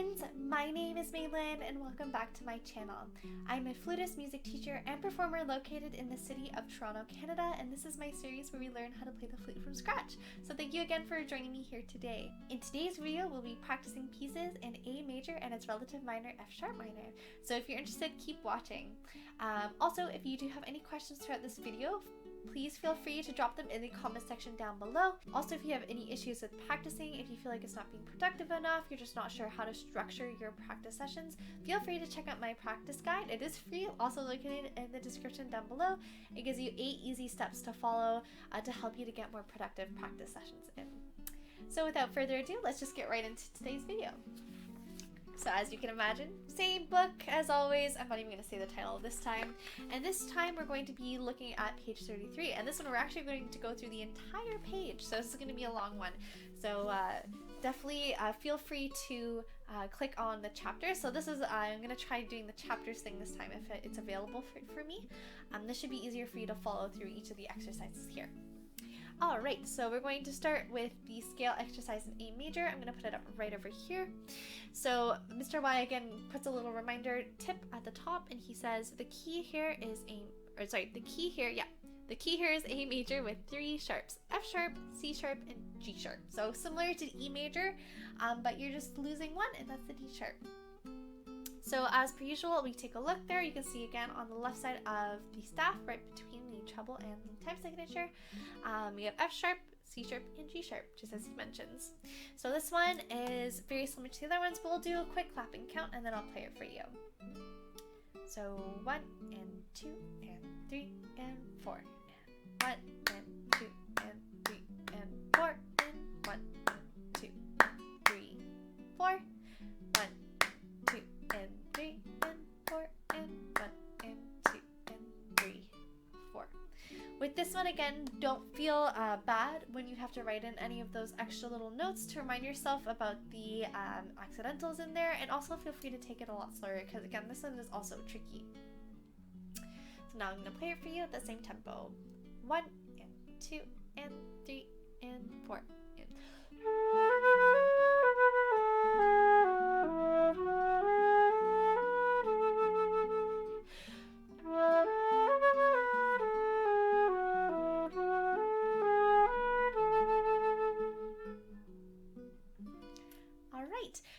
friends, my name is Maylin and welcome back to my channel. I'm a flutist, music teacher, and performer located in the city of Toronto, Canada, and this is my series where we learn how to play the flute from scratch. So thank you again for joining me here today. In today's video, we'll be practicing pieces in A major and its relative minor F sharp minor. So if you're interested, keep watching. Also, if you do have any questions throughout this video, please feel free to drop them in the comment section down below. Also, if you have any issues with practicing, if you feel like it's not being productive enough, you're just not sure how to structure your practice sessions, feel free to check out my practice guide. It is free, also located in the description down below. It gives you 8 easy steps to follow to help you to get more productive practice sessions in. So without further ado, let's just get right into today's video. So as you can imagine, same book as always. I'm not even going to say the title this time. And this time we're going to be looking at page 33. And this one we're actually going to go through the entire page. So this is going to be a long one. So definitely feel free to click on the chapters. So this is, I'm going to try doing the chapters thing this time if it's available for me. This should be easier for you to follow through each of the exercises here. Alright, so we're going to start with the scale exercise in A major. I'm going to put it up right over here. So Mr. Y again puts a little reminder tip at the top, and he says the key here is the key here is A major with 3 sharps: F sharp, C sharp, and G sharp. So similar to E major, but you're just losing one, and that's the D sharp. So as per usual, we take a look there. You can see again on the left side of the staff, right between the treble and the time signature, we have F sharp, C sharp, and G sharp, just as he mentions. So this one is very similar to the other ones, but we'll do a quick clapping count and then I'll play it for you. So 1 and 2 and 3 and 4 and 1 and 2 and 3 and 4 and 1 and 2 and 3, 4, 1, 2 and 3 and 4 and 1 and 2 and 3, 4. With this one again, don't feel bad when you have to write in any of those extra little notes to remind yourself about the accidentals in there, and also feel free to take it a lot slower because again, this one is also tricky. So now I'm going to play it for you at the same tempo. 1 and 2 and 3 and 4 and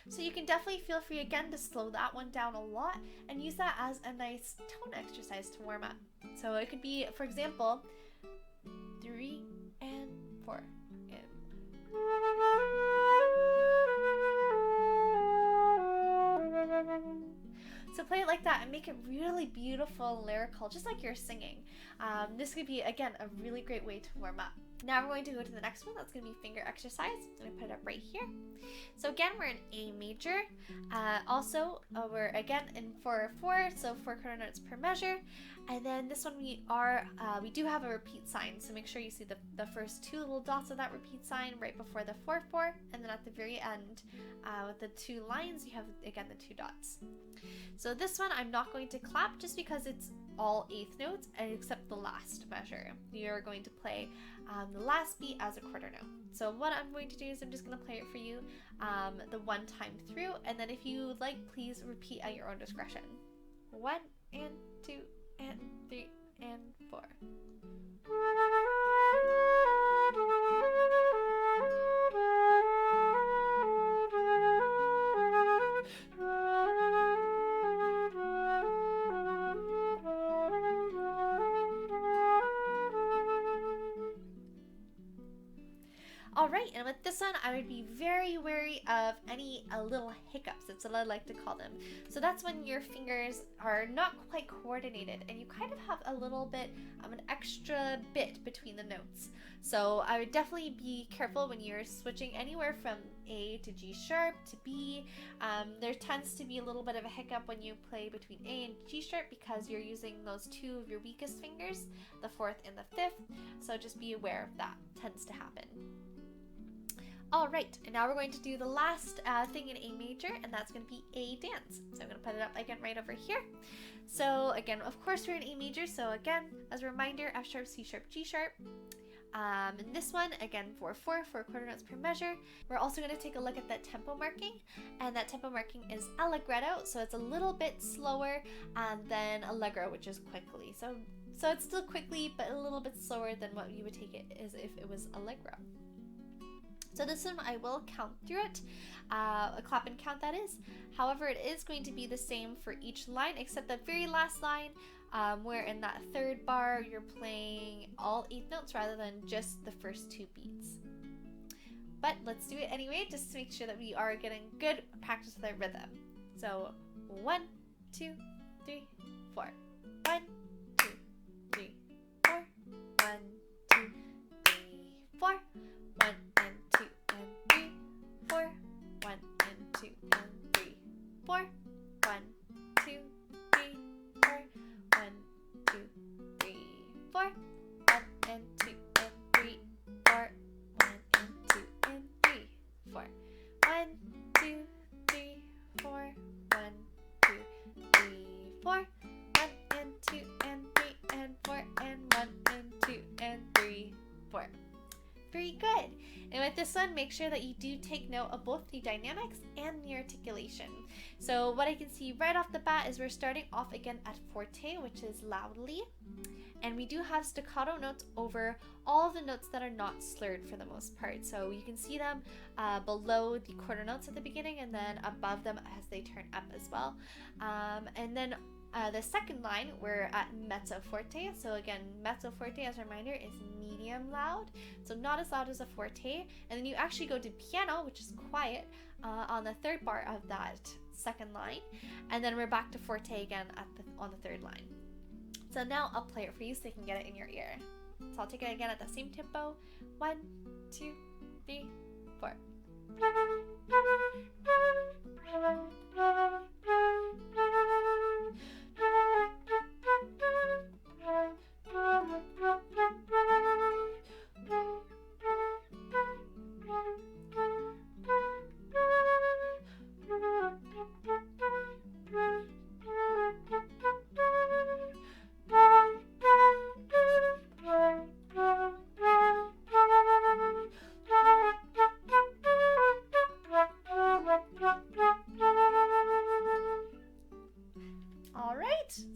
so you can definitely feel free again to slow that one down a lot and use that as a nice tone exercise to warm up. So it could be, for example, 3 and 4 and so play it like that and make it really beautiful and lyrical, just like you're singing. This could be, again, a really great way to warm up. Now we're going to go to the next one. That's going to be finger exercise. I'm going to put it up right here. So again, we're in A major. We're again in 4/4, so 4 quarter notes per measure. And then this one we do have a repeat sign. So make sure you see the first 2 little dots of that repeat sign right before the 4/4, and then at the very end, with the 2 lines, you have again the 2 dots. So this one I'm not going to clap just because it's all 8th notes except the last measure. You're going to play the last beat as a quarter note. So what I'm going to do is I'm just going to play it for you the one time through, and then if you would like, please repeat at your own discretion. 1 and 2 and 3 and 4. Alright, and with this one, I would be very wary of any little hiccups. That's what I like to call them. So that's when your fingers are not quite coordinated and you kind of have a little bit of an extra bit between the notes. So I would definitely be careful when you're switching anywhere from A to G sharp to B. There tends to be a little bit of a hiccup when you play between A and G sharp because you're using those 2 of your weakest fingers, the 4th and the 5th. So just be aware of that. Tends to happen. Alright, and now we're going to do the last thing in A major, and that's going to be A dance. So I'm going to put it up again right over here. So again, of course we're in A major, so again, as a reminder, F sharp, C sharp, G sharp. And this one, again, 4/4, 4 quarter notes per measure. We're also going to take a look at that tempo marking, and that tempo marking is allegretto, so it's a little bit slower than allegro, which is quickly. So it's still quickly, but a little bit slower than what you would take it as if it was allegro. So this one I will count through it, a clap and count that is. However, it is going to be the same for each line except the very last line, where in that third bar you're playing all 8 notes rather than just the first 2 beats. But let's do it anyway, just to make sure that we are getting good practice with our rhythm. So 1, 2, 3, 4. 1, 2, 3, 4. 1, 2, 3, 4. 1 and 2 and 3, 4. 1 and 2 and 3, 4. 1, 2, 3, 4. 1, 2, 3, 4. 1 and 2 and 3, 4. 1 and 2 and 3, 4. 1, 2, 3, 4. 1, 2, 3, 4. 1 and 2 and 3 and 4 and 1 and 2 and 3, 4. Very good. And with this one, make sure that you do take note of both the dynamics and the articulation. So what I can see right off the bat is we're starting off again at forte, which is loudly. And we do have staccato notes over all of the notes that are not slurred for the most part. So you can see them below the quarter notes at the beginning and then above them as they turn up as well. And then the second line, we're at mezzo forte. So again, mezzo forte, as a reminder, is medium loud. So not as loud as a forte. And then you actually go to piano, which is quiet, on the third bar of that second line. And then we're back to forte again on the third line. So now I'll play it for you so you can get it in your ear. So I'll take it again at the same tempo. 1, 2, 3, 4.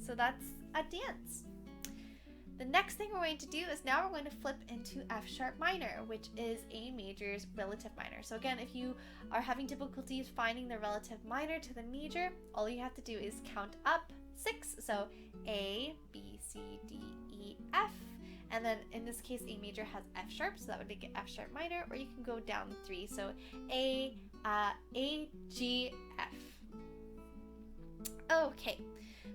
So that's a dance. The next thing we're going to do is now we're going to flip into F sharp minor, which is A major's relative minor. So again, if you are having difficulties finding the relative minor to the major, all you have to do is count up 6. So A, B, C, D, E, F. And then in this case, A major has F sharp, so that would make it F sharp minor, or you can go down 3. So A, G, F. Okay.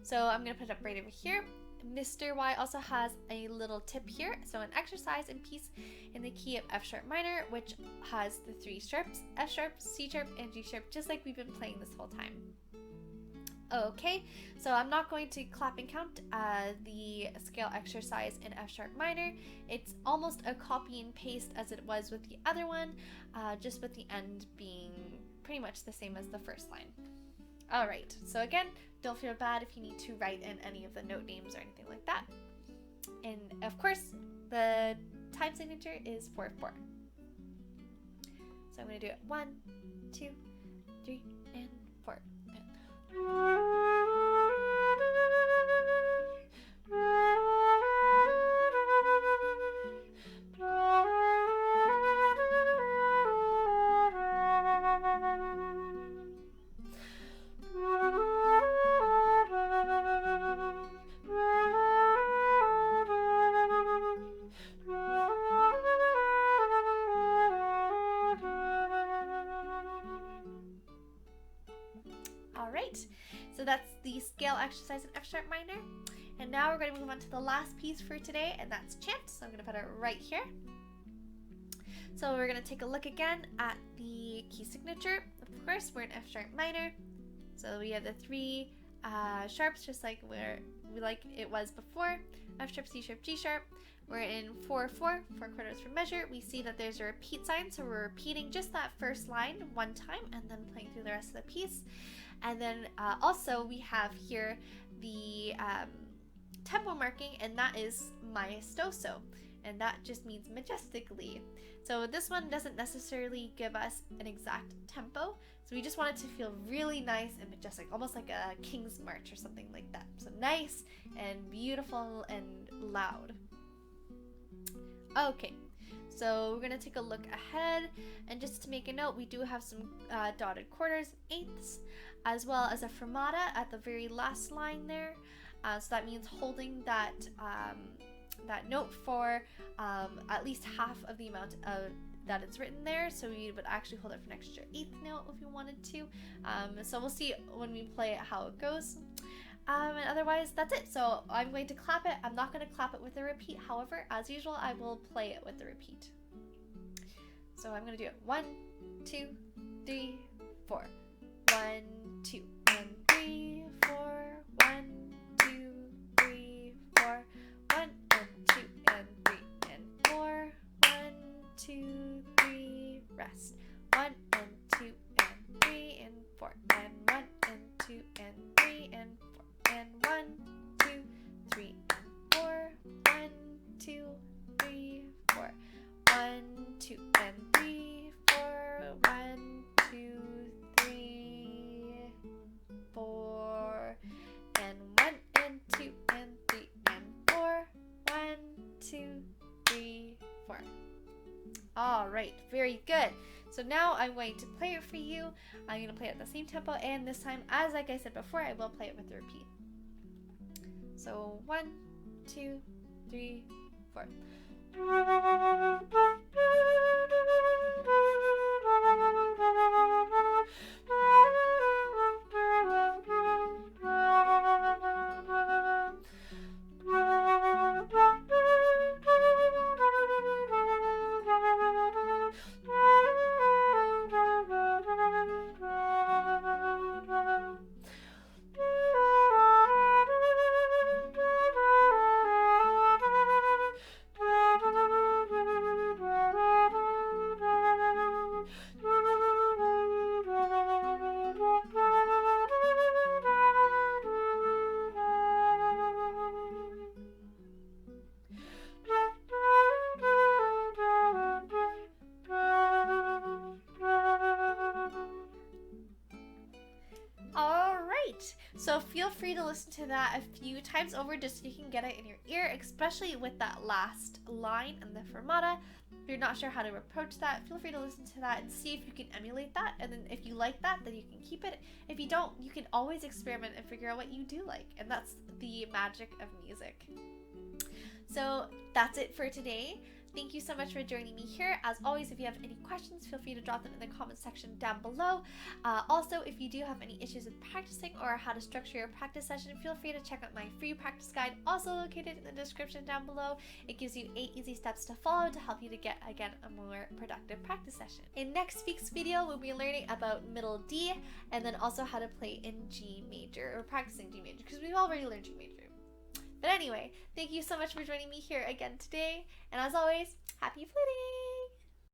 So I'm going to put it up right over here. Mr. Y also has a little tip here. So an exercise and piece in the key of F sharp minor, which has the 3 sharps, F sharp, C sharp, and G sharp, just like we've been playing this whole time. Okay, so I'm not going to clap and count the scale exercise in F sharp minor. It's almost a copy and paste as it was with the other one, just with the end being pretty much the same as the first line. All right, so again, don't feel bad if you need to write in any of the note names or anything like that. And of course, the time signature is 4/4. So I'm going to do it 1, 2, 3, and 4. So that's the scale exercise in F sharp minor. And now we're going to move on to the last piece for today, and that's chant. So I'm going to put it right here. So we're going to take a look again at the key signature. Of course, we're in F sharp minor. So we have the 3 sharps, just like it was before. F sharp, C sharp, G sharp. We're in 4/4, 4 quarters per measure. We see that there's a repeat sign, so we're repeating just that first line one time and then playing through the rest of the piece. And then also we have here the tempo marking, and that is maestoso. and that just means majestically. So this one doesn't necessarily give us an exact tempo, so we just want it to feel really nice and majestic, almost like a King's March or something like that. So nice and beautiful and loud. Okay, so we're gonna take a look ahead, and just to make a note, we do have some dotted quarters, eighths, as well as a fermata at the very last line there. So that means holding that that note for at least half of the amount of that it's written there. So we would actually hold it for an extra eighth note if we wanted to. So we'll see when we play it how it goes. And otherwise, that's it. So I'm going to clap it. I'm not going to clap it with a repeat. However, as usual, I will play it with the repeat. So I'm going to do it 1, 2, 3, 4. 1, 2, and 3, 4. 1, 2, 3, 4. 1 and 2 and 3 and 4. 1, 2, 3, rest. 1 and 2 and 3 and 4. And 1 and 2 and 3 and 4. And 1, 2, 3 and 4. 1, 2, 3, 4. 1, 2 and 3, 4. 1, 2, 3, 4. And 1 and 2 and 3 and 4. 1, 2, 3, 4. All right, very good. So now I'm going to play it for you. I'm going to play it at the same tempo, and this time, as like I said before, I will play it with the repeat. So 1, 2, 3, 4. So feel free to listen to that a few times over just so you can get it in your ear, especially with that last line and the fermata. If you're not sure how to approach that, feel free to listen to that and see if you can emulate that. And then if you like that, then you can keep it. If you don't, you can always experiment and figure out what you do like. And that's the magic of music. So that's it for today. Thank you so much for joining me here. As always, if you have any questions, feel free to drop them in the comment section down below. Also, if you do have any issues with practicing or how to structure your practice session, feel free to check out my free practice guide, also located in the description down below. It gives you 8 easy steps to follow to help you to get, again, a more productive practice session. In next week's video, we'll be learning about middle D and then also how to play in G major, or practicing G major, because we've already learned G major. But anyway, thank you so much for joining me here again today. And as always, happy fluting!